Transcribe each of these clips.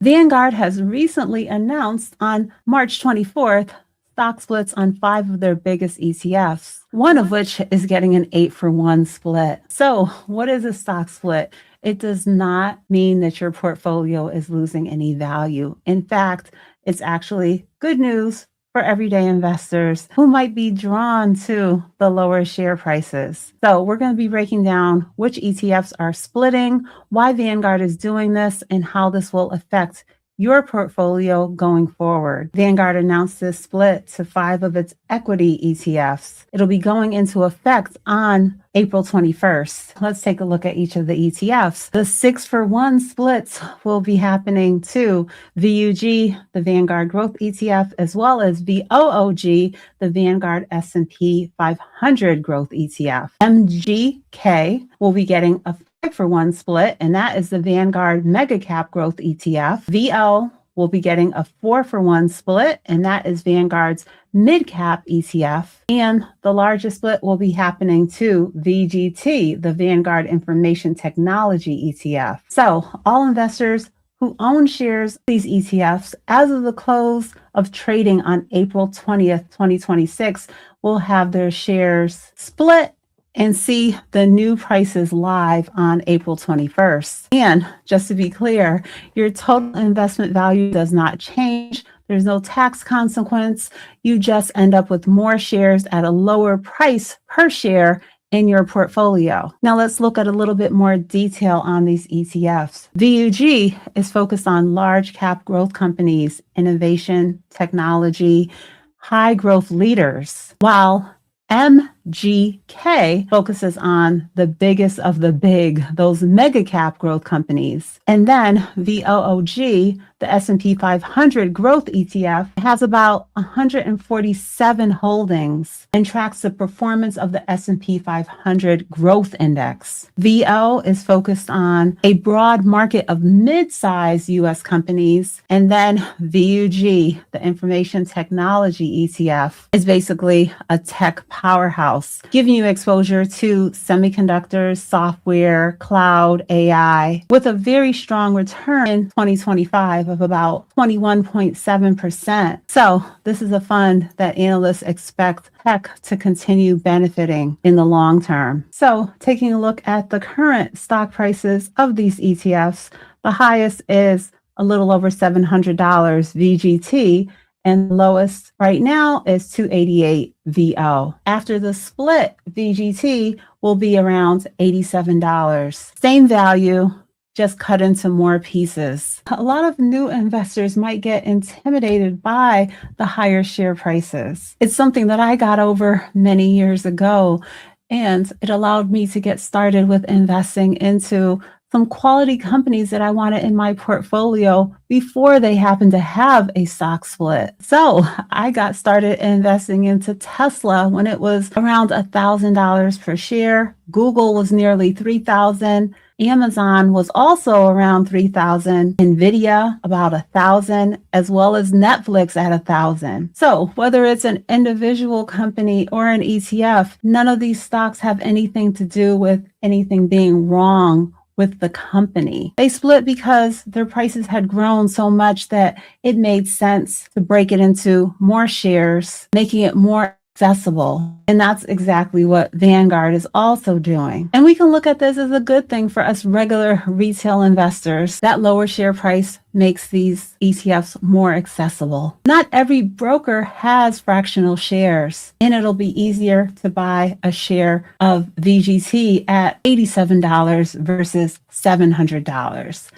Vanguard has recently announced on March 24th stock splits on 5 of their biggest ETFs, one of which is getting an 8-for-1 split. So what is a stock split? It does not mean that your portfolio is losing any value. In fact, it's actually good news for everyday investors who might be drawn to the lower share prices. So we're going to be breaking down which ETFs are splitting, why Vanguard is doing this, and how this will affect your portfolio going forward. Vanguard announced this split to 5 of its equity ETFs. It'll be going into effect on April 21st. Let's take a look at each of the ETFs. The 6-for-1 splits will be happening to VOOG, the Vanguard Growth ETF, as well as VOOG, the Vanguard S&P 500 Growth ETF. MGK will be getting a 5-for-1 split, and that is the Vanguard Mega Cap Growth ETF. VL will be getting a 4-for-1 split, and that is Vanguard's Mid Cap ETF. And the largest split will be happening to VGT, the Vanguard Information Technology ETF. So all investors who own shares of these ETFs as of the close of trading on April 20th, 2026 will have their shares split and see the new prices live on April 21st. And just to be clear, your total investment value does not change. There's no tax consequence. You just end up with more shares at a lower price per share in your portfolio. Now let's look at a little bit more detail on these ETFs. VOOG is focused on large cap growth companies, innovation, technology, high growth leaders, while MGK focuses on the biggest of the big, those mega cap growth companies. And then VOOG, the S&P 500 growth ETF, has about 147 holdings and tracks the performance of the S&P 500 growth index. VO is focused on a broad market of mid-sized U.S. companies. And then VOOG, the information technology ETF, is basically a tech powerhouse, giving you exposure to semiconductors, software, cloud, AI, with a very strong return in 2025 of about 21.7%. So this is a fund that analysts expect tech to continue benefiting in the long term. So taking a look at the current stock prices of these ETFs, the highest is a little over $700 VGT, and the lowest right now is 288 VO. After the split, VGT will be around $87. Same value, just cut into more pieces. A lot of new investors might get intimidated by the higher share prices. It's something that I got over many years ago, and it allowed me to get started with investing into some quality companies that I wanted in my portfolio before they happened to have a stock split. So I got started investing into Tesla when it was around $1,000 per share. Google was nearly $3,000. Amazon was also around $3,000, Nvidia about $1,000, as well as Netflix at $1,000. So whether it's an individual company or an ETF, none of these stocks have anything to do with anything being wrong with the company. They split because their prices had grown so much that it made sense to break it into more shares, making it more accessible. And that's exactly what Vanguard is also doing. And we can look at this as a good thing for us regular retail investors. That lower share price makes these ETFs more accessible. Not every broker has fractional shares, and it'll be easier to buy a share of VGT at $87 versus $700.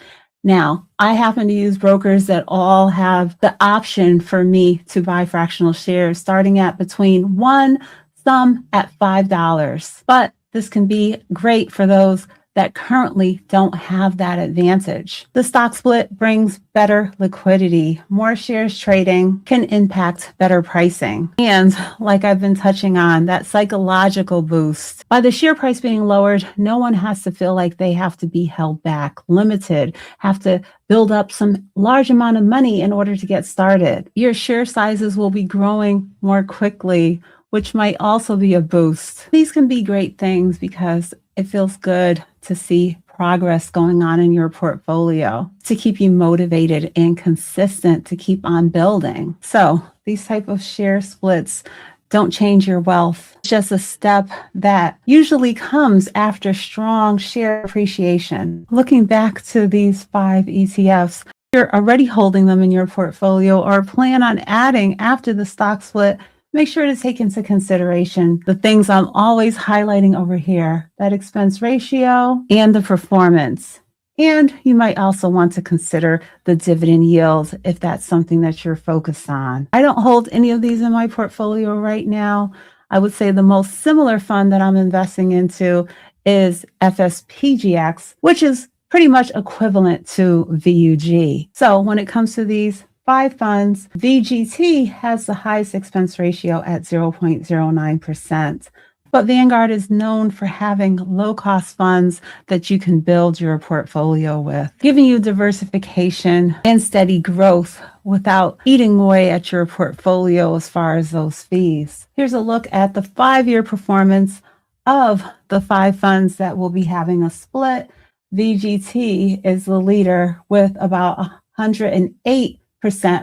Now, I happen to use brokers that all have the option for me to buy fractional shares starting at between $1, some at $5. But this can be great for those that currently don't have that advantage. The stock split brings better liquidity. More shares trading can impact better pricing. And like I've been touching on, that psychological boost. By the share price being lowered, no one has to feel like they have to be held back, limited, have to build up some large amount of money in order to get started. Your share sizes will be growing more quickly, which might also be a boost. These can be great things because it feels good to see progress going on in your portfolio to keep you motivated and consistent to keep on building. So these type of share splits don't change your wealth. It's just a step that usually comes after strong share appreciation. Looking back to these 5 ETFs, you're already holding them in your portfolio or plan on adding after the stock split, make sure to take into consideration the things I'm always highlighting over here, that expense ratio and the performance. And you might also want to consider the dividend yield if that's something that you're focused on. I don't hold any of these in my portfolio right now. I would say the most similar fund that I'm investing into is FSPGX, which is pretty much equivalent to VOOG. So when it comes to these 5 funds, VGT has the highest expense ratio at 0.09%. But Vanguard is known for having low-cost funds that you can build your portfolio with, giving you diversification and steady growth without eating away at your portfolio as far as those fees. Here's a look at the 5-year performance of the 5 funds that will be having a split. VGT is the leader with about 108%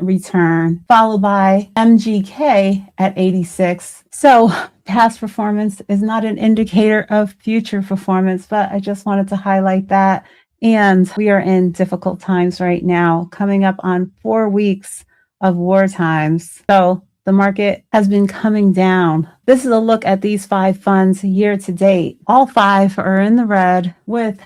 return, followed by MGK at 86. So past performance is not an indicator of future performance, but I just wanted to highlight that. And we are in difficult times right now, coming up on 4 weeks of war times. So the market has been coming down. This is a look at these 5 funds year to date. All 5 are in the red, with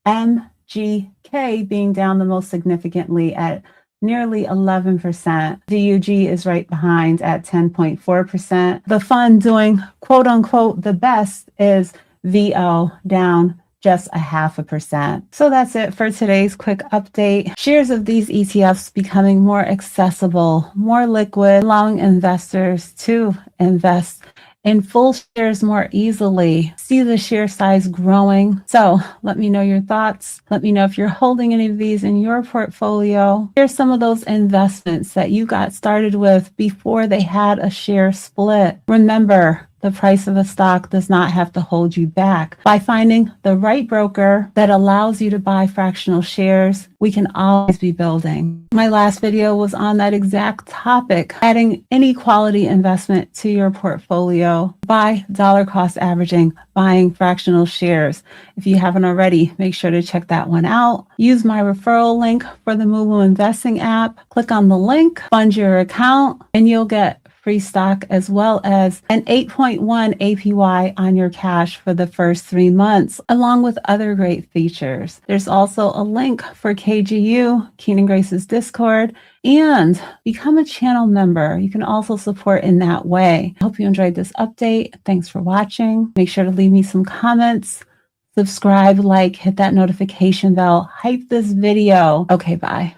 MGK being down the most significantly at nearly 11%. VOOG is right behind at 10.4%. The fund doing quote unquote the best is VO, down just 0.5%. So that's it for today's quick update. Shares of these ETFs becoming more accessible, more liquid, allowing investors to invest in full shares more easily, see the share size growing. So let me know your thoughts. Let me know if you're holding any of these in your portfolio. Here's some of those investments that you got started with before they had a share split. Remember, the price of a stock does not have to hold you back. By finding the right broker that allows you to buy fractional shares, we can always be building. My last video was on that exact topic, adding any quality investment to your portfolio by dollar cost averaging, buying fractional shares. If you haven't already, make sure to check that one out. Use my referral link for the MooMoo investing app. Click on the link, fund your account, and you'll get free stock as well as an 8.1 APY on your cash for the first 3 months, along with other great features. There's also a link for KGU, Keenan Grace's Discord, and become a channel member. You can also support in that way. I hope you enjoyed this update. Thanks for watching. Make sure to leave me some comments, subscribe, like, hit that notification bell, hype this video. Okay, bye.